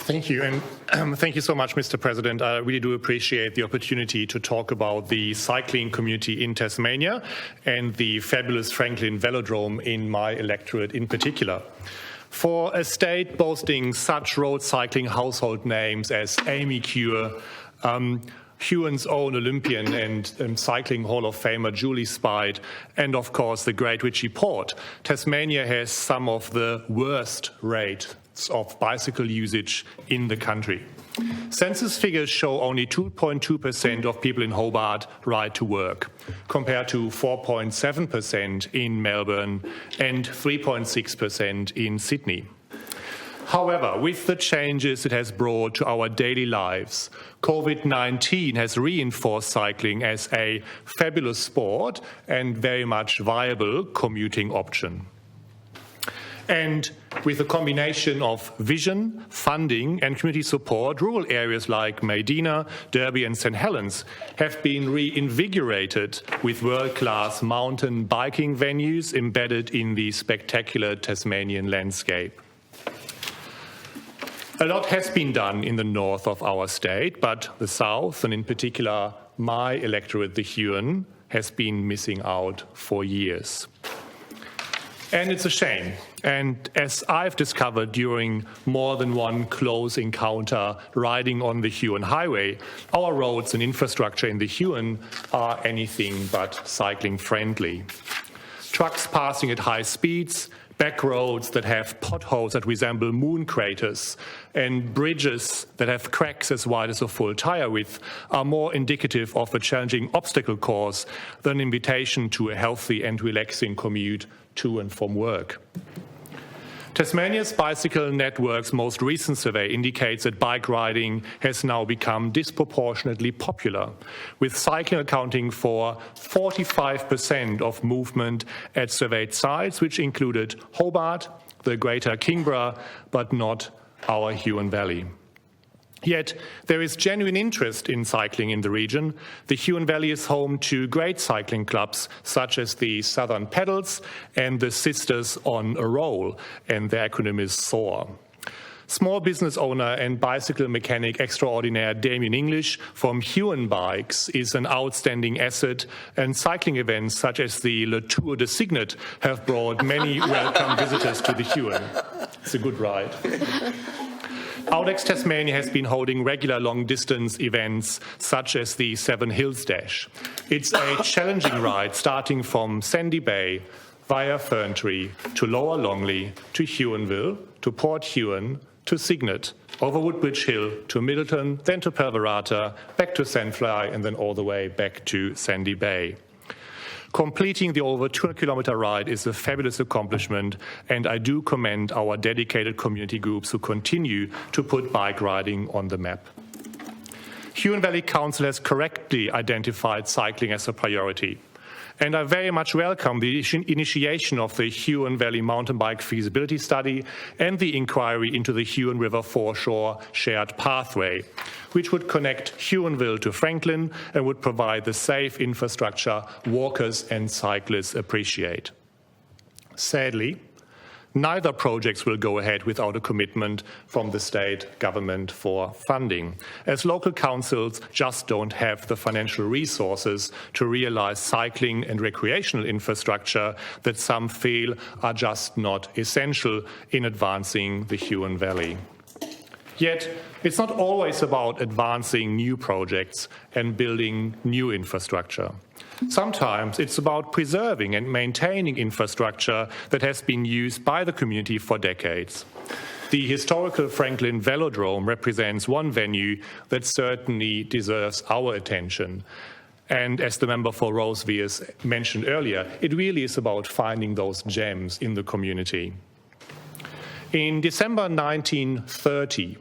Thank you, and thank you so much, Mr. President. I really do appreciate the opportunity to talk about the cycling community in Tasmania and the fabulous Franklin Velodrome in my electorate in particular. For a state boasting such road cycling household names as Amy Cure, Huon's own Olympian and cycling Hall of Famer Julie Speight, and of course the great Richie Porte, Tasmania has some of the worst rates of bicycle usage in the country. Census figures show only 2.2% of people in Hobart ride to work, compared to 4.7% in Melbourne and 3.6% in Sydney. However, with the changes it has brought to our daily lives, COVID-19 has reinforced cycling as a fabulous sport and very much viable commuting option. And with a combination of vision, funding and community support, rural areas like Medina, Derby and St Helens have been reinvigorated with world-class mountain biking venues embedded in the spectacular Tasmanian landscape. A lot has been done in the north of our state, but the south, and in particular my electorate, the Huon, has been missing out for years. And it's a shame. And as I've discovered during more than one close encounter riding on the Huon Highway, our roads and infrastructure in the Huon are anything but cycling friendly. Trucks passing at high speeds, back roads that have potholes that resemble moon craters, and bridges that have cracks as wide as a full tire width are more indicative of a challenging obstacle course than an invitation to a healthy and relaxing commute to and from work. Tasmania's Bicycle Network's most recent survey indicates that bike riding has now become disproportionately popular, with cycling accounting for 45% of movement at surveyed sites, which included Hobart, the Greater Kingborough, but not our Huon Valley. Yet there is genuine interest in cycling in the region. The Huon Valley is home to great cycling clubs such as the Southern Pedals and the Sisters on a Roll, and their acronym is SOAR. Small business owner and bicycle mechanic extraordinaire Damien English from Huon Bikes is an outstanding asset, and cycling events such as the Le Tour de Signet have brought many welcome visitors to the Huon. It's a good ride. Audex Tasmania has been holding regular long-distance events such as the Seven Hills Dash. It's a challenging ride starting from Sandy Bay via Ferntree to Lower Longley to Huonville to Port Huon to Signet, over Woodbridge Hill to Middleton, then to Parramatta, back to Sandfly and then all the way back to Sandy Bay. Completing the over 200-kilometre ride is a fabulous accomplishment, and I do commend our dedicated community groups who continue to put bike riding on the map. Huon Valley Council has correctly identified cycling as a priority, and I very much welcome the initiation of the Huon Valley Mountain Bike Feasibility Study and the inquiry into the Huon River Foreshore Shared Pathway, which would connect Huonville to Franklin and would provide the safe infrastructure walkers and cyclists appreciate. Sadly, neither projects will go ahead without a commitment from the state government for funding, as local councils just don't have the financial resources to realise cycling and recreational infrastructure that some feel are just not essential in advancing the Huon Valley. Yet, it's not always about advancing new projects and building new infrastructure. Sometimes it's about preserving and maintaining infrastructure that has been used by the community for decades. The historical Franklin Velodrome represents one venue that certainly deserves our attention. And as the member for Rosevears mentioned earlier, it really is about finding those gems in the community. In December 1930,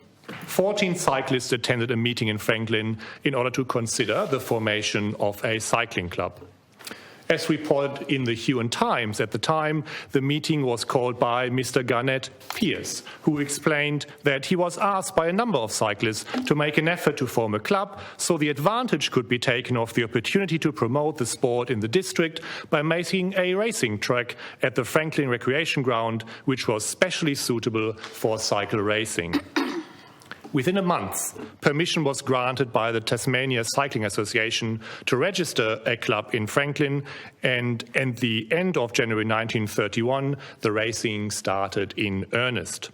14 cyclists attended a meeting in Franklin in order to consider the formation of a cycling club. As reported in the Huon Times at the time, the meeting was called by Mr. Garnett Pierce, who explained that he was asked by a number of cyclists to make an effort to form a club so the advantage could be taken of the opportunity to promote the sport in the district by making a racing track at the Franklin Recreation Ground, which was specially suitable for cycle racing. Within a month, permission was granted by the Tasmania Cycling Association to register a club in Franklin, and at the end of January 1931, the racing started in earnest.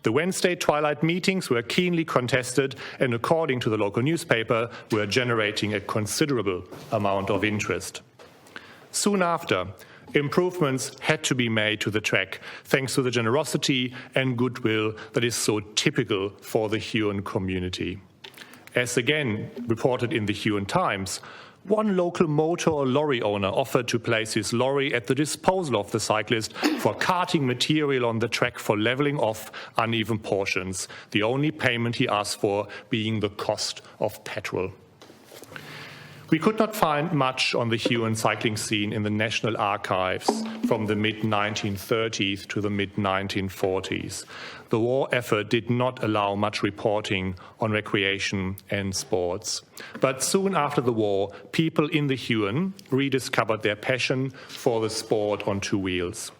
The Wednesday twilight meetings were keenly contested and, according to the local newspaper, were generating a considerable amount of interest. Soon after, improvements had to be made to the track, thanks to the generosity and goodwill that is so typical for the Huon community. As again reported in the Huon Times, one local motor or lorry owner offered to place his lorry at the disposal of the cyclist for carting material on the track for levelling off uneven portions, the only payment he asked for being the cost of petrol. We could not find much on the Huon cycling scene in the National Archives from the mid-1930s to the mid-1940s. The war effort did not allow much reporting on recreation and sports. But soon after the war, people in the Huon rediscovered their passion for the sport on two wheels.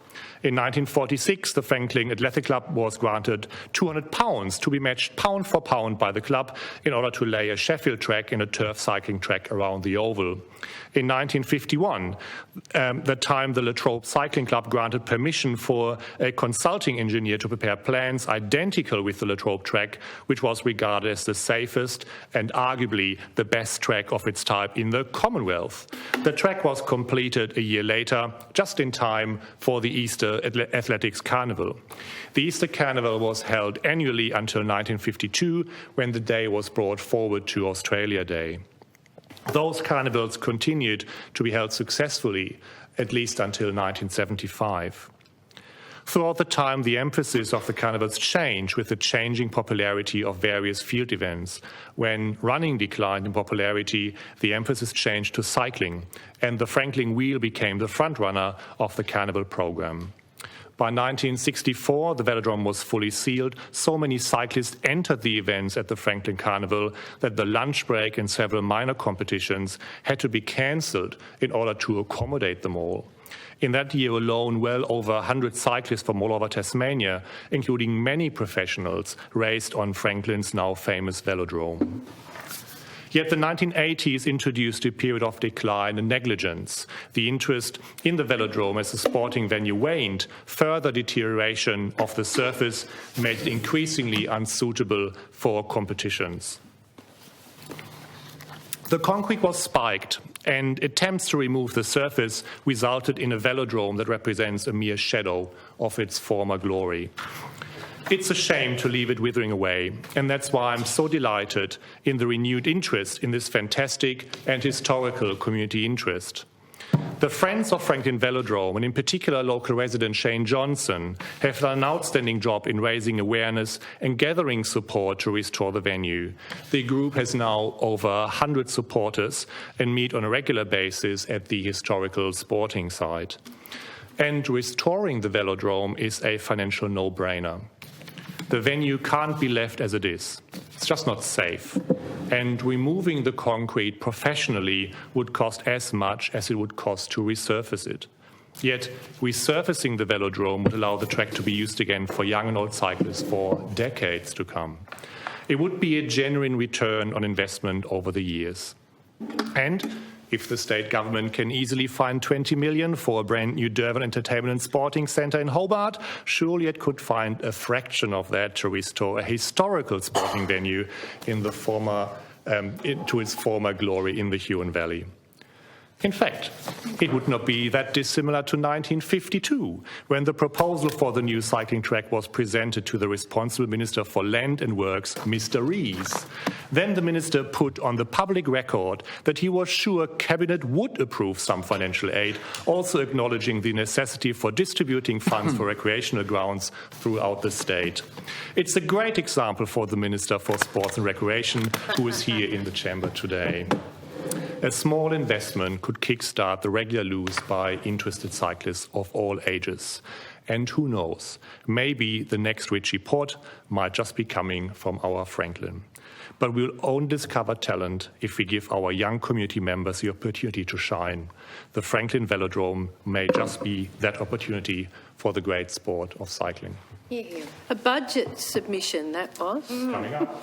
In 1946, the Franklin Athletic Club was granted £200 to be matched pound for pound by the club in order to lay a Sheffield track and a turf cycling track around the oval. In 1951, the time the Latrobe Cycling Club granted permission for a consulting engineer to prepare plans identical with the Latrobe track, which was regarded as the safest and arguably the best track of its type in the Commonwealth. The track was completed a year later, just in time for the Easter Athletics Carnival. The Easter Carnival was held annually until 1952, when the day was brought forward to Australia Day. Those carnivals continued to be held successfully, at least until 1975. Throughout the time, the emphasis of the carnivals changed with the changing popularity of various field events. When running declined in popularity, the emphasis changed to cycling, and the Franklin Wheel became the frontrunner of the carnival program. By 1964, the velodrome was fully sealed. So many cyclists entered the events at the Franklin Carnival that the lunch break and several minor competitions had to be cancelled in order to accommodate them all. In that year alone, well over 100 cyclists from all over Tasmania, including many professionals, raced on Franklin's now famous velodrome. Yet the 1980s introduced a period of decline and negligence. The interest in the velodrome as a sporting venue waned. Further deterioration of the surface made it increasingly unsuitable for competitions. The concrete was spiked, and attempts to remove the surface resulted in a velodrome that represents a mere shadow of its former glory. It's a shame to leave it withering away, and that's why I'm so delighted in the renewed interest in this fantastic and historical community interest. The Friends of Franklin Velodrome, and in particular local resident Shane Johnson, have done an outstanding job in raising awareness and gathering support to restore the venue. The group has now over 100 supporters and meet on a regular basis at the historical sporting site. And restoring the velodrome is a financial no-brainer. The venue can't be left as it is. It's just not safe. And removing the concrete professionally would cost as much as it would cost to resurface it. Yet, resurfacing the velodrome would allow the track to be used again for young and old cyclists for decades to come. It would be a genuine return on investment over the years. And if the state government can easily find 20 million for a brand new Derwent Entertainment and Sporting Centre in Hobart, surely it could find a fraction of that to restore a historical sporting venue in the to its former glory in the Huon Valley. In fact, it would not be that dissimilar to 1952, when the proposal for the new cycling track was presented to the responsible Minister for Land and Works, Mr. Rees. Then the minister put on the public record that he was sure Cabinet would approve some financial aid, also acknowledging the necessity for distributing funds for recreational grounds throughout the state. It's a great example for the Minister for Sports and Recreation, who is here in the chamber today. A small investment could kickstart the regular use by interested cyclists of all ages. And who knows, maybe the next Richie Port might just be coming from our Franklin. But we'll only discover talent if we give our young community members the opportunity to shine. The Franklin Velodrome may just be that opportunity for the great sport of cycling. A budget submission, that was. Coming up.